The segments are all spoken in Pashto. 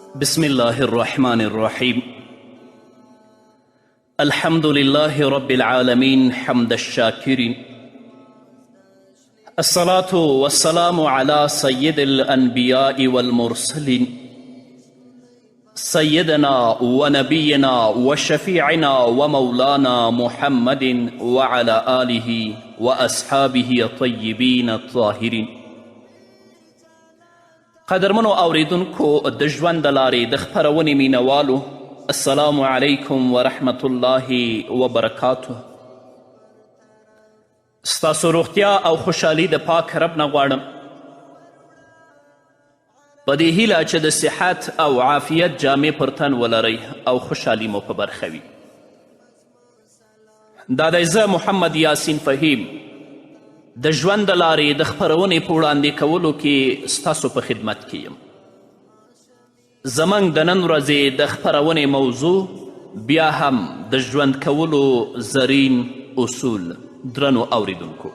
بسم الله الرحمن الرحيم. الحمد لله رب العالمين حمد الشاكرين، الصلاة والسلام على سيد الأنبياء والمرسلين سيدنا ونبينا وشفيعنا ومولانا محمد وعلى آله وأصحابه الطيبين الطاهرين. قدرمنو اوریدونکو د ژوند د لارې د خپرونې مینوالو، السلام علیکم ورحمت الله وبرکاته. ستاسو روغتیا او خوشحالي د پاک رب نه غواړم، په دې هیله چې د صحت او عافیت جامې پر تن ولرئ او خوشحالي مو په برخه وي. دا دی زه محمد یاسین فهیم د ژوند د لارې د خپرونې په وړاندې کولو کې ستاسو په خدمت کې یم. زموږ د نن ورځې د خپرونې موضوع بیا هم د ژوند کولو زرین اصول. درنو اوریدونکو،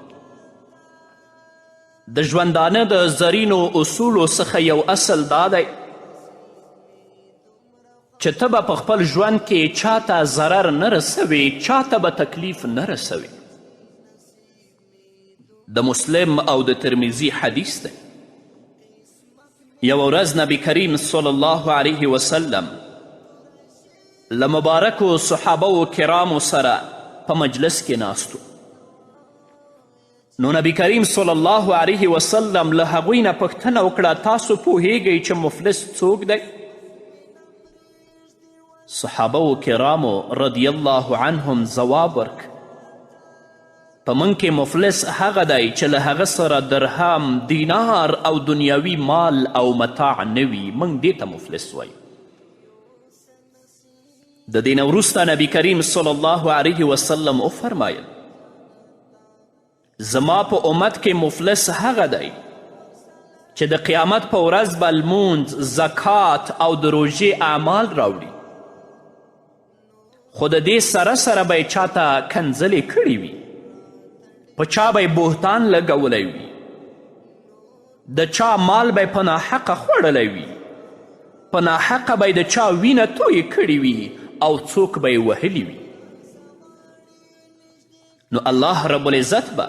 د ژوندانه د زرینو اصولو څخه یو اصل دا دی چې ته به په خپل ژوند کې چاته ضرر نه رسوي، چاته به تکلیف نه رسوي. د مسلم او د ترمیزی حدیث دی. یو ورځ نبی کریم صلی الله علیه وسلم له مبارکو صحابه کرامو سره په مجلس کې ناستو. نو نبی کریم صلی الله علیه وسلم له هغوی نه پوښتنه وکړه، تاسو پوهیږئ چې مفلس څوک دی؟ صحابه کرامو رضی الله عنهم ځواب ورک، په من کې مفلس هغه دی چې له هغه سره درهم، دینار او دنیاوي مال او متاع نه وي، موږ دې ته مفلس وایو. د دې نه وروسته نبي کریم صلی الله علیه وسلم وفرمایل، زما په امت کې مفلس هغه دی چې د قیامت په ورځ به لمونځ، زکات او د روژې اعمال راوړي، خو د دې سره سره به یې چاته کنځلې کړي وي، په چا به یې بهتان لګولی وي، د چا مال به یې په ناحقه خوړلی وي، په ناحقه به یې د چا وینه تویې کړې وي او څوک به یې وهلی وي. نو الله رب العزت به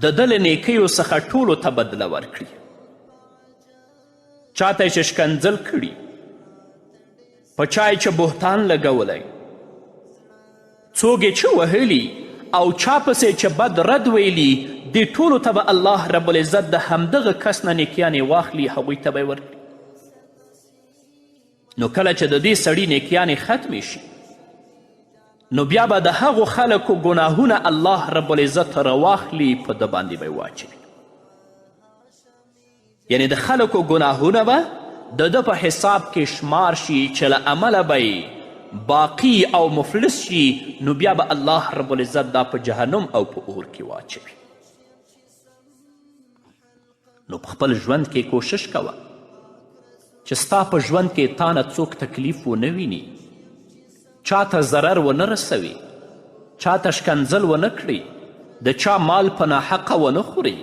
د ده له نیکیو څخه ټولو ته بدله ورکړي. چاته یې چې شکنځل کړي، په چا یې چې بهتان لګولی، څوک یې چې وهلي او چا پسې چې بد رد ویلي، دې ټولو ته به الله رب العزت د همدغه کس نه نیکیانې واخلي، هغوی ته به یې ورکړي. نو کله چې د دې سړي نیکیانې ختمې شي، نو بیا به د هغو خلکو ګناهونه الله رب العزت راواخلي، په ده باندې به یې واچوي. یعنې د خلکو ګناهونه به د ده په حساب کې شمار شي چې له عمله به باقی او مفلس شي، نو بیا به الله رب العزت دا په جهنم او په اور کې واچوي. نو په خپل ژوند کې کوشش کوه چې ستا په ژوند کې تا نه څوک تکلیف ونه ویني، چاته ضرر ونه رسوي، چاته شکنځل ونه کړي، د چا مال په ناحقه ونه خوري،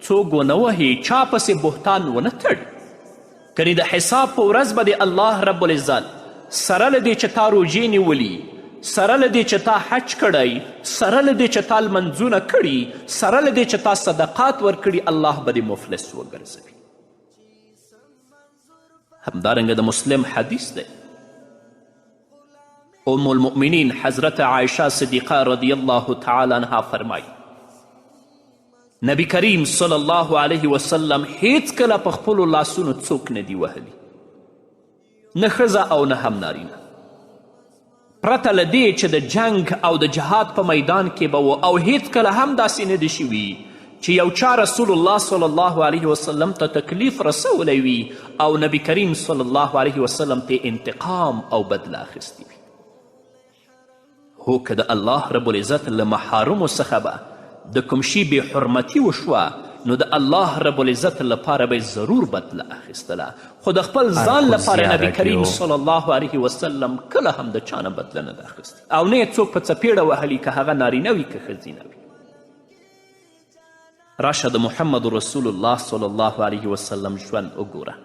څوک ونه وهي، چا پسې بهتان ونه تړي. کنې د حساب په ورځ به د الله رب العزت سره له دې چې تا روژې نیولي، سره له دې چې تا حج کړی، سره له دې چې تا لمنځونه کړي، سره له دې چې تا صدقات ورکړي، الله به دې مفلس وګرځوي. همدارنګه د مسلم حدیث دی. ام المؤمنین حضرت عایشه صدیقه رضی الله تعالی عنها فرمایي، نبی کریم صلی الله علیه وسلم هیڅکله په خپلو لاسونو څوک نه دی وهلی، نه ښځه او نه هم نارینه، پرته له دې چې د جنگ او د جهاد په میدان کې به و، او هیڅکله هم داسې نه دی شوي چې یو چا رسول الله صلی الله علیه وسلم ته تکلیف رسولی وي او نبی کریم صلی الله علیه وسلم ته انتقام او بدله اخیستی وي. هو که د الله رب العزت له محارمو څخه به د کوم شي بې حرمتي وشوه، نو د الله رب العزت لپاره به ضرور بدله اخیستله، خو د خپل ځان لپاره نبی کریم صلی الله علیه وسلم کله هم د چا نه بدله نه ده اخیستې، او نه یې څوک په څپېړه وهلي، که هغه نارینه وي که ښځینه وي. راشه د محمد رسول الله صلی الله علیه وسلم ژوند وګوره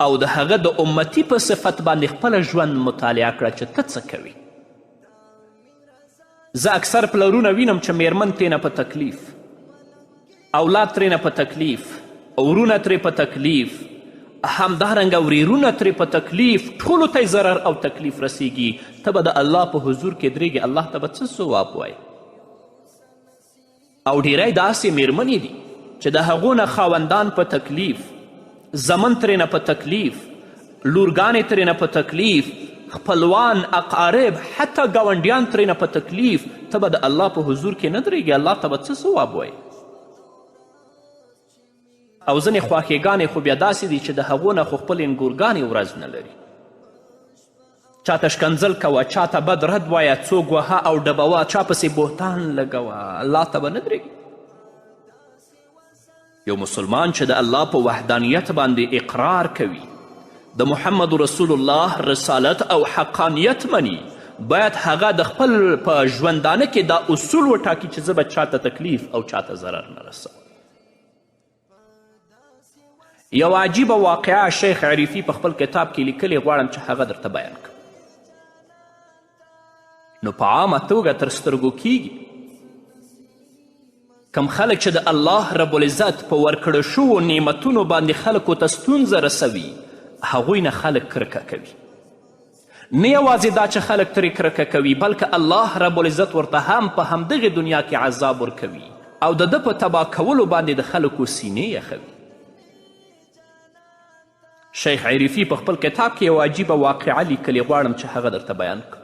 او د هغه د امتي په صفت باندې خپله ژوند مطالعه کړه چې ته څه کوي. زه اکثر پلرونه وینم چې میرمن ترېنه په تکلیف، اولاد ترېنه په تکلیف، ورونه ترې په تکلیف، همدارنګه ورېرونه ترې په تکلیف، ټولو ته ضرر او تکلیف رسیږي. ته به د الله په حضور کې درېږي، الله ته به څه ځواب وایي؟ او ډیری داسې میرمنې دي چې د هغو نه خاوندان په تکلیف، زمن ترېنه په تکلیف، لورګانې ترېنه په تکلیف، خپلوان، اقارب، حتی ګاونډیان ترېنه په تکلیف. ته به د الله په حضور کې نه درېږي، الله ته به څه ځواب وایي؟ او ځینې خواښېګانې خو بیا داسې دي چې د هغو نه خو خپل انګورګانې ورځ نه لري. چاته شکنځل کوه، چاته بد رد وایه، څوک وهه او ډبوه، چا پسې بهتان لګوه، الله ته به نه درېږي. یو مسلمان چې د الله په وحدانیت باندې اقرار کوي، د محمد رسول الله رسالت او حقانیت مني، باید هغه د خپل په ژوندانه کې دا اصول وټاکي چې زه به چاته تکلیف او چاته ضرر نه رسوم. یو عجیبه واقعه شیخ عریفي په خپل کتاب کې لیکلې، غواړم چې هغه درته بیان کړم. نو په عامه توګه تر سترګو کیږي کم خلک چې د الله رب العزت په ورکړه شوو نعمتونو باندې خلکو ته ستونزه رسوي، هغوی نه خلک کرکه کوي. نه یوازې دا چې خلک ترې کرکه کوي، بلکې الله رب العزت ورته هم په همدغې دنیا کې عذاب ورکوي او د ده په تباه کولو باندې د خلکو سینې یخوي. شیخ عریفي په خپل کتاب کې یو عجیبه واقعه لیکلې، غواړم چې هغه درته بیان کړم.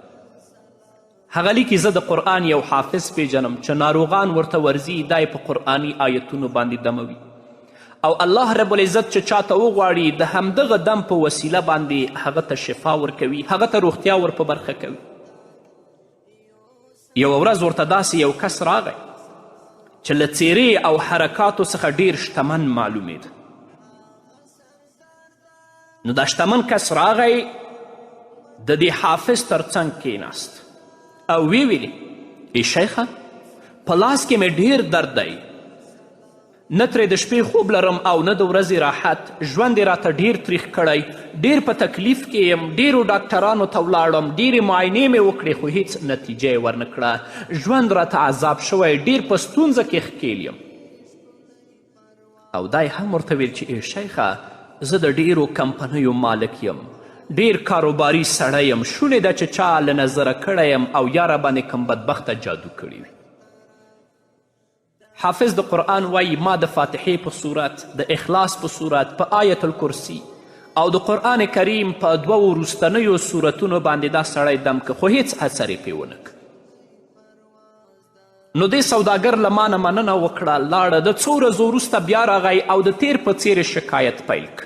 هغه لیکي زه د قرآن یو حافظ پیژنم چې ناروغان ورته ورځي، دا یې په قرآني آیتونو باندې دموي، او الله رب العزت چې چاته وغواړي د همدغه دم په وسیله باندې هغه ته شفا ورکوي، هغه ته روغتیا ور په برخه کوي. یوه ورځ ورته داسې یو کس راغی چې له څیرې او حرکاتو څخه ډیر شتمن معلومېده. نو دا شتمن کس راغی، د دې حافظ تر څنګ کېناست او وی ویلې، ای شیخه، په لاس کې مې ډیر درد دی، نه ترې د شپې خوب لرم او نه د ورځې راحت، ژوند یې راته ډیر تریخ کړی، ډیر په تکلیف کې یم، ډیرو ډاکټرانو ته ولاړم، ډیرې معاینې مې وکړې خو هیڅ نتیجه یې ورنه کړه، ژوند راته عذاب شوی، ډیر په ستونزه کې ښکېل یم. او دا یې هم ورته ویل چې ای شیخه، زه د ډیرو کمپنیو مالک یم، ډیر کاروباري سړی یم، شونې ده چې چا له نظره کړی یم او یا را باندې کم بدبخته جادو کړي وي. حافظ د قرآن وایي ما د فاتحې په صورت، د اخلاص په صورت، په آیت الکرسی او د قرآن کریم په دوو وروستنیو صورتونو باندې دا سړی دم که، خو هیڅ اثر یې پې ونه که. نو دې سوداګر له ما نه مننه وکړه، لاړه، د څو ورځو وروسته بیا راغی او د تیر په څیر شکایت پیل که.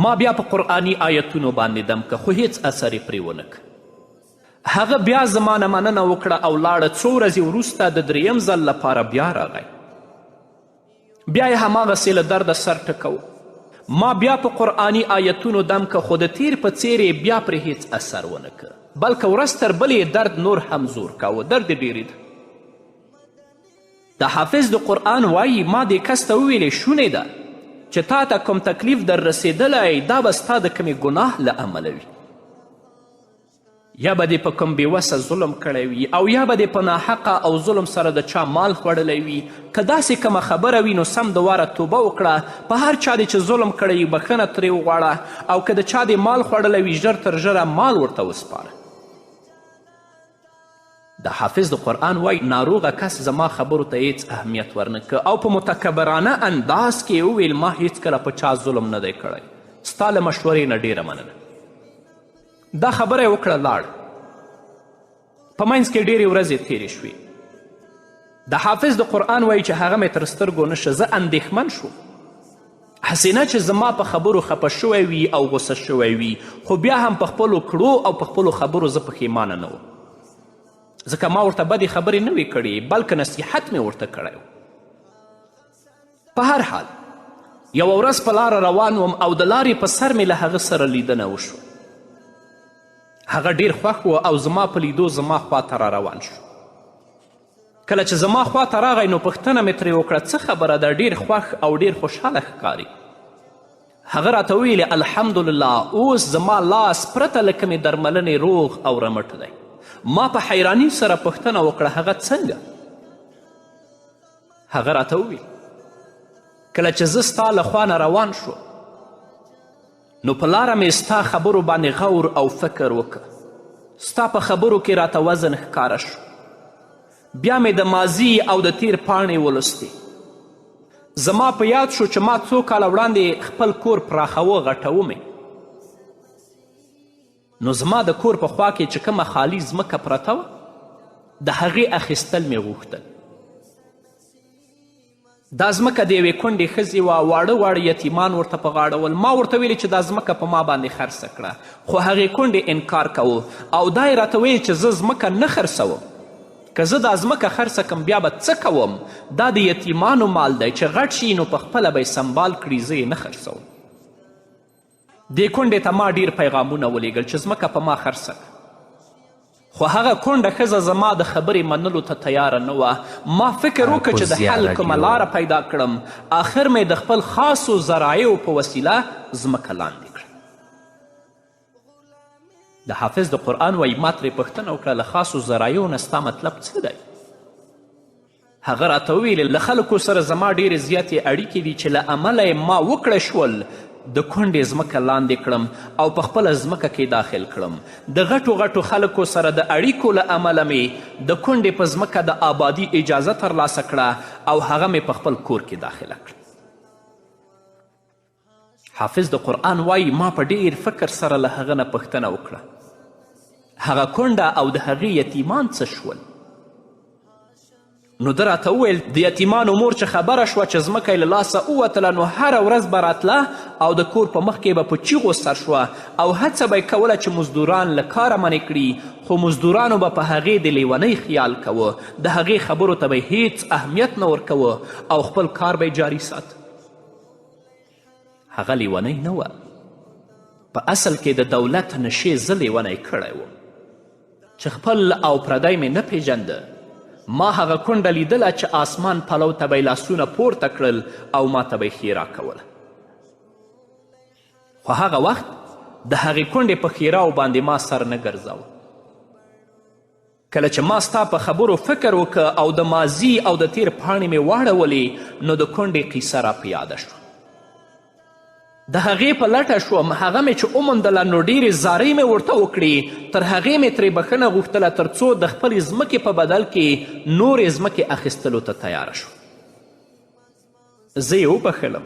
ما بیا په قرآني آیتونو باندې دم که، خو هیڅ اثر یې پرې ونه که. هغه بیا زما نه مننه وکړه او لاړه، څو ورځې وروسته د دریم ځل لپاره بیا راغی، بیا یې هماغسې له درده سر ټکو. ما بیا په قرآني آیتونو دم که، خو د تیر په څیر یې بیا پرې هیڅ اثر ونه که، بلکې ورځ تر بلې درد نور هم زور کاوه، درد یې ډېرېده. د حافظ د قرآن وایي ما دې کس ته وویلې شونې ده چې تا ته کوم تکلیف در رسېدلی، دا به ستا د کومې ګناه له امله وي، یا به دې په کوم بېوسه ظلم کړی وي، او یا به دې په ناحقه او ظلم سره د چا مال خوړلی وي. که داسې کومه خبره وي نو سم د واره توبه وکړه، په هر چا دې چې ظلم کړی وي بخښنه ترې وغواړه، او که د چا دې مال خوړلی وي ژر تر ژره مال ورته وسپاره. د حافظ د قرآن وایي ناروغه کس زما خبرو ته هیڅ اهمیت ورنه که او په متکبرانه انداز کې وویل ما هیڅکله په چا ظلم نه دی کړی، ستا له مشورې نه ډیره مننه. دا خبره یې وکړه، لاړ. په منځ کې ډیرې ورځې تیرې شوې. د حافظ د قرآن وایي چې هغه مې تر سترګو نشه، زه اندېښمن شوم، هسې نه چې زما په خبرو خفه شوی وي او غصه شوی وي، خو بیا هم په خپلو کړو او په خپلو خبرو زه پښیمانه نه وم، ځکه ما ورته بدې خبرې نه وې کړې، بلکې نصیحت مې ورته کړی و. په هر حال یوه ورځ په لاره روان وم او د لارې په سر مې له هغه سره لیدنه وشوه. هغه ډیر خوښ و او زما په لیدو زما خواته را روان شو. کله چې زما خواته راغی نو پوښتنه مې ترې وکړه څه خبره ده، ډیر خوښ او ډیر خوشحاله ښکاري. هغه راته ویلې الحمدلله اوس زما لاس پرته له کومې درملنې روغ او رمټ دی. ما په حیراني سره پوښتنه وکړه هغه څنګه؟ هغه راته وویل کله چې زه ستا له خوا نه روان شو نو په لاره مې ستا خبرو باندې غور او فکر وکړه. ستا په خبرو کې راته وزن ښکاره شو. بیا مې د ماضي او د تیر پاڼې ولستې. زما په یاد شو چې ما څو کاله وړاندې خپل کور پراخوه غټومې. نو زما د کور په خوا کې چې کومه خالي ځمکه پرته وه د هغې اخیستل مې غوښتل. دا ځمکه د یوې کونډې ښځې وه. واړه واړه یتیمان ورته په غاړه ول. ما ورته ویلې چې دا ځمکه په ما باندې خرڅه کړه خو هغې کونډې انکار کوو او دا یې راته ویل چې زه ځمکه نه خرڅوم. که زه دا ځمکه خرڅه کم بیا به څه کوم؟ دا د یتیمانو مال دی چې غټ شي نو پخپله به یې سنبال کړي زه یې نه خرڅوم. دې کونډې ته ما ډیر پیغامونه ولیږل چې ځمکه په ما خرڅه کړه خو هغه کونډه ښځه زما د خبرې منلو ته تیاره نه وه. ما فکر وکړه چې د حل کومه لاره پیدا کړم. آخر مې د خپل خاصو ذرایعو په وسیله ځمکه لاندې کړه. د حافظ د قرآن وایي ما ترې پوښتنه وکړه له خاصو ذرایعو نه ستا مطلب څه دی؟ هغه راته وویل له خلکو سره زما ډیرې زیاتې اړیکې دي چې له امله یې ما وکړه شول د کونډې ځمکه لاندې کړم او په خپله ځمکه کې داخل کړم. د غټو غټو خلکو سره د اړیکو له امله مې د کونډې په ځمکه د آبادي اجازه ترلاسه کړه او هغه مې په خپل کور کې داخله کړه. حافظ د قرآن وایي ما په ډیر فکر سره له هغه نه پوښتنه وکړه هغه کونډه او د هغې یتیمان څه شول؟ نو ده راته وویل د یتیمانو مور چې خبره شوه چې ځمکه یې له لاسه ووتله نو هره ورځ به راتله او د کور په مخ کې به په چیغو سر شوه او هڅه به یې کوله چې مزدوران له کاره منې کړي خو مزدورانو به په هغې د لیونۍ خیال کوه. د هغې خبرو ته به هیڅ اهمیت نه ورکوه او خپل کار به جاري ساته. هغه لیونۍ نه وه. په اصل کې د دولت نشې زه لیونی کړی وم چې خپل او پردی مې نه پیژنده. ما هغه کونډه لیدله چې آسمان پلو ته به یې لاسونه پورته کړل او ما ته به یې ښیرا کوله. خو هغه وخت د هغې کونډې په ښیراو باندې ما سر نه ګرځاوه. کله چې ما ستا په خبرو فکر وکړه او د ماضي او د تیر پاڼې مې واړولې نو د کونډې قیصه را په یاده شوه. د هغې په لټه شوم. هغه مې چې وموندله نو ډېرې زارۍ مې ورته وکړې. تر هغې مې ترې بښنه غوښتله تر څو د خپلې ځمکې په بدل کې نورې ځمکې اخیستلو ته تیاره شو. زه یې وبښلم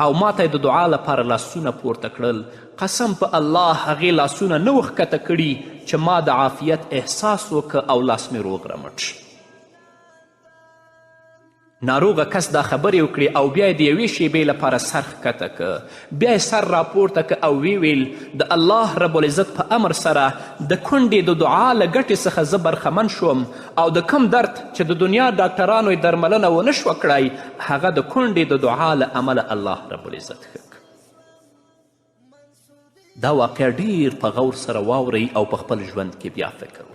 او ما ته د دعا لپاره لاسونه پورته کړل. قسم په الله هغې لاسونه نه وښکته کړي چې ما د عافیت احساس وکړه او لاس مې روغ رمټ شو. ناروغه کس دا خبرې وکړې او بیا یې د یوې شیبې لپاره سر ښکته که. بیا یې سر راپورته که او ویل د الله رب العزت په امر سره د کونډې د دعا له ګټې څخه زه برخمن شوم او د کم درد چې د دنیا ډاکټرانو یې درملنه ونه شوه کړی هغه د کونډې د دعا له امله الله رب العزت ښه کړ. دا واقعه ډیر په غور سره واورئ او په خپل ژوند کې بیا فکر وکړئ.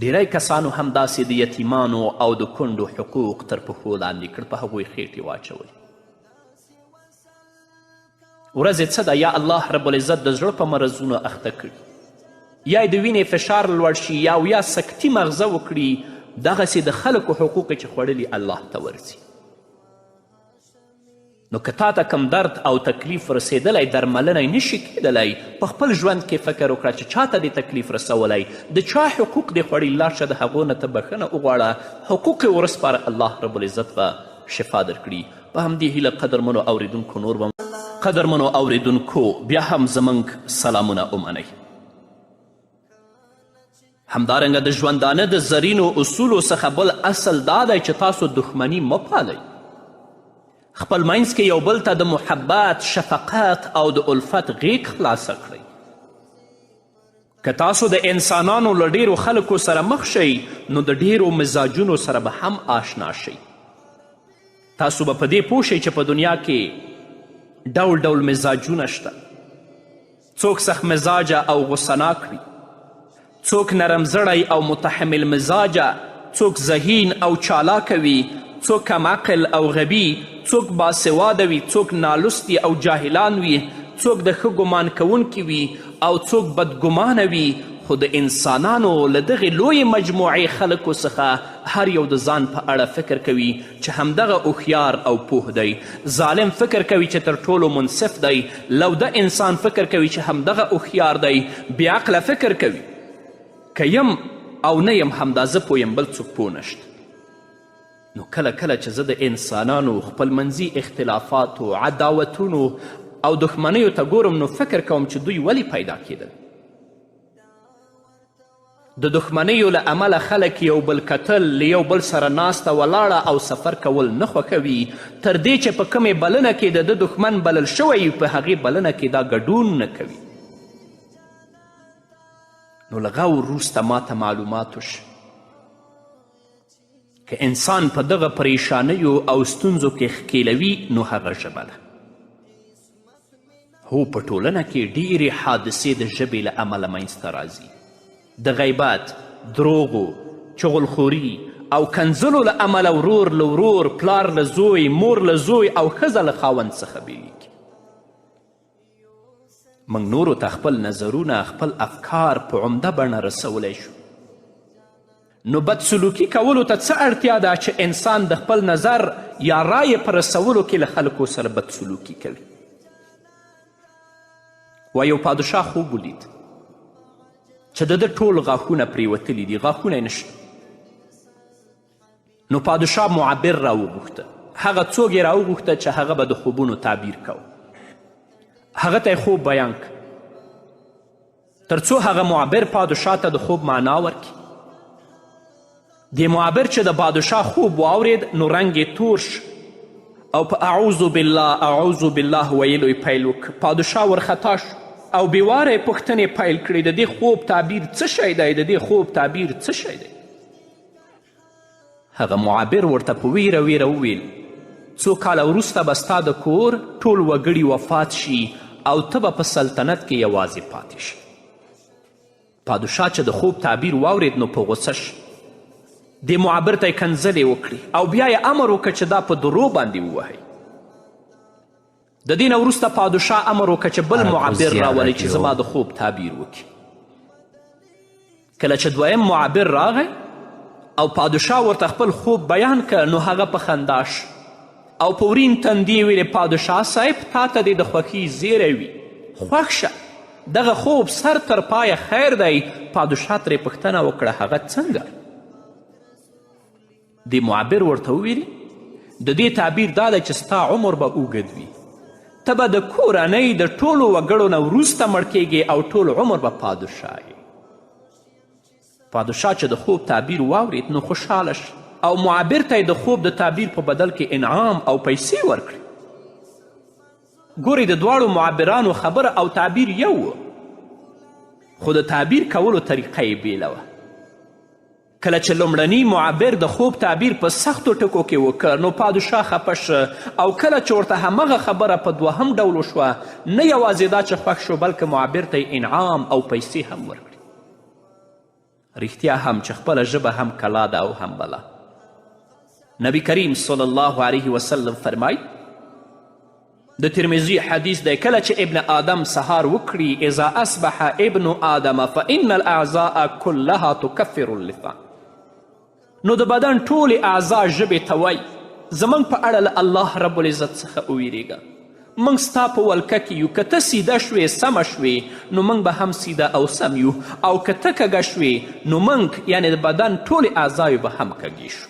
ډیری کسانو همداسې د یتیمانو او د کونډو حقوق تر پښو لاندې کړ، په هغوی خېټې واچولې. ورځې څه ده، یا الله رب العزت د زړه په مرضونو اخته کړي، یا د وینې فشار لوړ شي، یا سکتي مغزه وکړي، دغسې د خلکو حقوق چې خوړلي الله ته ورځي. نو که تا ته کم درد او تکلیف رسېدلی، درملنه یې نشي کېدلی، په خپل ژوند کې فکر وکړه چې چا ته دې تکلیف رسولی، د چا حقوق دې خوړي، لاړ شه د هغو نه ته بښنه وغواړه، حقوق یې ورسپاره، الله رب العزت به شفا درکړي. په همدې هیله قدرمنو اوریدونکو نور به قدرمنو اوریدونکو بیا هم زموږ سلامونه ومنئ. همدارنګه د ژوندانه د زرینو اصولو څخه بل اصل دا دی چې تاسو دښمني مه پالئ. خپل منځ کې یو بل ته د محبت، شفقت او د الفت غیږ خلاصه کړئ. که تاسو د انسانانو له ډیرو خلکو سره مخ شئ نو د ډیرو مزاجونو سره به هم آشنا شئ. تاسو به په دې پوه شئ چې په دنیا کې ډول ډول مزاجونه شته. څوک سخت مزاجه او غصناک وي، څوک نرم زړی او متحمل مزاجه، څوک ذهین او چالاکه وي، څوک کم عقل او غبي، څوک باسواده وي، څوک نالوستي او جاهلان وي، څوک د ښه ګمان کوونکي وي او څوک بدګمانه وي، خو د انسانانو له دغې لویې مجموعې خلکو څخه هر یو د ځان په اړه فکر کوي چې همدغه هوښیار او پوه دی. ظالم فکر کوي چې تر ټولو منصف دی، لوده انسان فکر کوي چې همدغه هوښیار دی، بېعقله فکر کوي که یم او نه یم همدا زه پوه یم، بل څوک پوه نشته. نو کله کله چې زه د انسانانو خپلمنځي اختلافاتو، عداوتونو او دښمنیو ته ګورم نو فکر کوم چې دوی ولې پیدا کېدل. د دښمنیو له امله خلک یو بل کتل، له یو بل سره ناسته ولاړه او سفر کول نه خوښوي، تر دې چې په کومې بلنه کې د ده دښمن بلل شوی په هغې بلنه کې دا ګډون نه کوي. نو له غور وروسته ماته معلومات وشو که انسان په دغه پریشانیو او ستونزو کې ښکیلوي نو هغه ژبه ده. هو په ټولنه کې ډیرې حادثې د ژبې له امله منځته راځي. د غیبت، دروغو، چغلخوري او کنځلو له امله ورور له ورور، پلار له زوی، مور له زوی او ښځه له خاوند څخه بیلیږي. موږ نورو ته خپل نظرونه، خپل افکار په عمده بڼه رسولی شو. نو بدسلوکي کولو ته څه اړتیا ده چې انسان د خپل نظر یا رایې په رسولو کې له خلکو سره بدسلوکي کوي. و یو پادشاه خوب ولید چې د ده ټول غاښونه پرېوتلي دي، غاښونه یې نشته. نو پادشاه معبر راوغوښته. هغه څوک یې راوغوښته چې هغه به د خوبونو تعبیر کوه. هغه ته یې خوب بیان که تر څو هغه معبر پادشاه ته د خوب معنا ورکړي. دې معبر چې د پادشاه خوب واورید نو رنګ یې تور شو او په اعوذ بالله اعوذ بالله ویلو یې پیل وکړ. پادشاه ورخطا شو او بېواره یې پوښتنې پیل کړې د دې خوب تعبیر څه شی دی، د دې خوب تعبیر څه شی دی. هغه معبر ورته په ویره ویره وویل څو کاله وروسته به ستا د کور ټول وګړي وفات شي او ته به په سلطنت کې یوازې پاتې شي. پادشاه چې د خوب تعبیر واورید نو په غصه شو. دې معبر ته یې کنځلې وکړي او بیا یې امر وکړه چې دا په درو باندې ووهئ. د دې نه وروسته پادشاه امر وکړه چې بل معبر راولئ چې زما د خوب تعبیر وکړي. کله چې دویم معبر راغی او پادشاه ورته خپل خوب بیان که نو هغه په خندا شو او په ورین تندي یې ویلې پادشاه صاحب تا ته دې د خوښۍ زیری وي، خوښ شه، دغه خوب سر تر پایه خیر دی. پادشاه ترې پوښتنه وکړه هغه څنګه؟ دې معبر ورته وویلي د دې تعبیر دا دی چې ستا عمر به اوږد وي، ته به د کورنۍ د ټولو وګړو نه وروسته مړ کیږې او ټول عمر به پادشاه یې. پادشاه چې د خوب تعبیر واورید نو خوشحاله شو او معبر ته د خوب د تعبیر په بدل کې انعام او پیسې ورکړي. ګورئ د دواړو معبرانو خبره او تعبیر یو و، خو د تعبیر کولو طریقه یې بیله وه. کله چې لومړني معبر د خوب تعبیر په سختو ټکو کې وکړ نو پادشاه خفه شه او کله چې ورته همغه خبره په دوهم ډول وشوه نه یوازې دا چې خوښ شو بلکې معبر ته انعام او پیسې هم ورکړي. رښتیا هم چې خپله ژبه هم کلا ده او هم بلا. نبی کریم صلی الله علیه وسلم فرمای د ترمذي حدیث دی کله چې ابن آدم سهار وکړي اذا اصبح ابن آدم فإن الأعضاء كلها تکفر اللسان. نو د بدن ټولې اعضا ژبې ته وایي زموږ په اړه له الله رب العزت څخه وویرېږه، موږ ستا په ولکه کې یو، که ته سیده شوې سمه شوې نو موږ به هم سیده او سم یو، او که ته کږه شوې نو موږ یعنې د بدن ټولې اعضایو به هم کږې شو.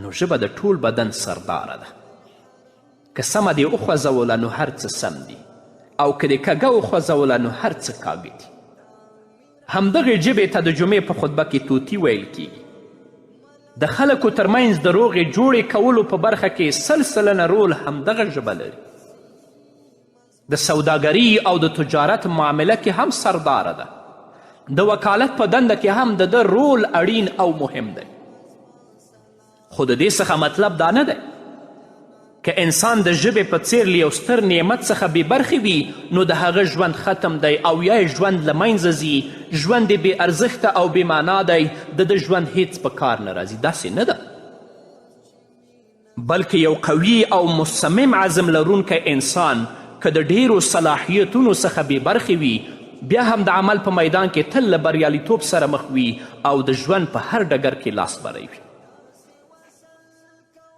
نو ژبه د ټول بدن سرداره ده، که سمه دې وخوځوله نو هر څه سم دي او که دې کږه وخوځوله نو هر څه کاږه دي. همدغې ژبې ته د جمعې په خطبه کې طوطي ویل کیږي. د خلکو ترمنځ د روغې جوړې کولو په برخه کې 100% رول همدغه ژبه لري. د سوداګري او د تجارت معامله کې هم سرداره ده. د وکالت په دنده کې هم د ده رول اړین او مهم دی. خو د دې څخه مطلب دا نه دی که انسان د ژبې په څیر له یو ستر نعمت څخه بې برخې وي نو د هغه ژوند ختم دی او یا یې ژوند له منځه ځي، ژوند یې بې ارزښته او بې معنا دی، د ده ژوند هیڅ په کار نه راځي. داسې نه ده. بلکې یو قوي او مصمم عزم لرونکی انسان که د ډیرو صلاحیتونو څخه بې برخې وي بیا هم د عمل په میدان کې تل له بریالیتوب سره مخ وي او د ژوند په هر ډګر کې لاس بری وي.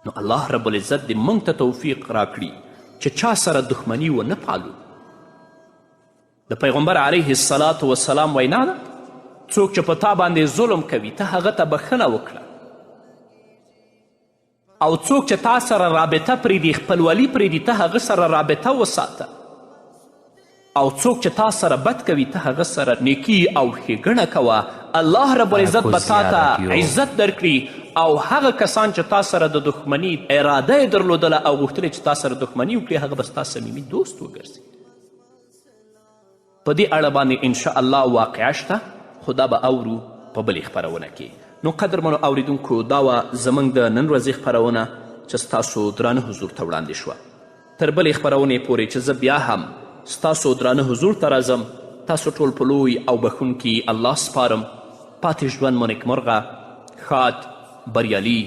نو الله رب العزت دې موږ ته توفیق راکړي چې چا سره دښمني ونه پالو. د پیغمبر علیه الصلاة والسلام وینا ده څوک چې په تا باندې ظلم کوي ته هغه ته بخښنه وکړه، او څوک چې تا سره رابطه پرېږدي خپلولي پرېږدي ته هغه سره رابطه وساته، او څوک چې تا سره بد کوي ته هغه سره نیکي او ښېګڼه کوه. الله رب العزت به تا ته عزت درکړي، او هغه کسان چې تا سره د دښمني اراده یې درلودله او غوښتل چې تا سره دښمني وکړي هغه به ستا صمیمي دوست وګرځي. په دې اړه باندې انشاءالله واقعه شته، خو دا به اورو په بلې خپرونه کې. نو قدرمنو اوریدونکو دا وه زموږ د نن ورځې خپرونه چې ستاسو درانه حضور ته وړاندې شوه. تر بلې خپرونې پورې چې زه بیا هم ستاسو درانه حضور ته راځم تاسو ټول په لوی او بخښونکي الله سپارم. پاتې ژوند مو نیکمرغه، ښاد، بریالي